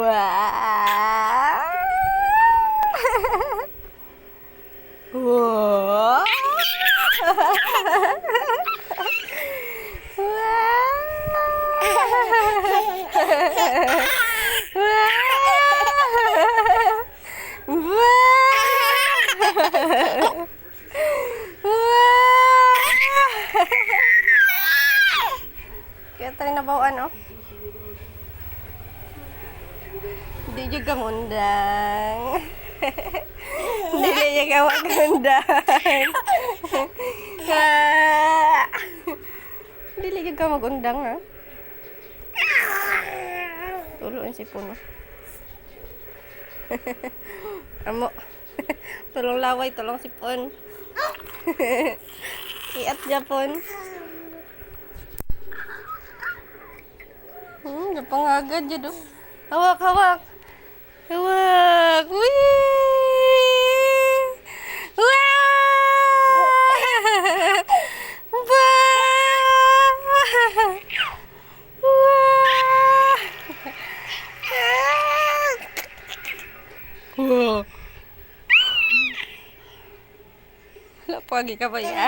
Wah. Wah. Kaya tayo nabawaan, oh. Hindi juga ngundang. Hindi juga magundang. Hindi juga magundang, ha. Tuluin si Puno. Amo. Tulong laway, tulong sipon. Iat Japon. Napangagad dyan, oh. Hawak, hawak. Hawak. Wih. Wah. Wah. Wala pagi ka pa ya.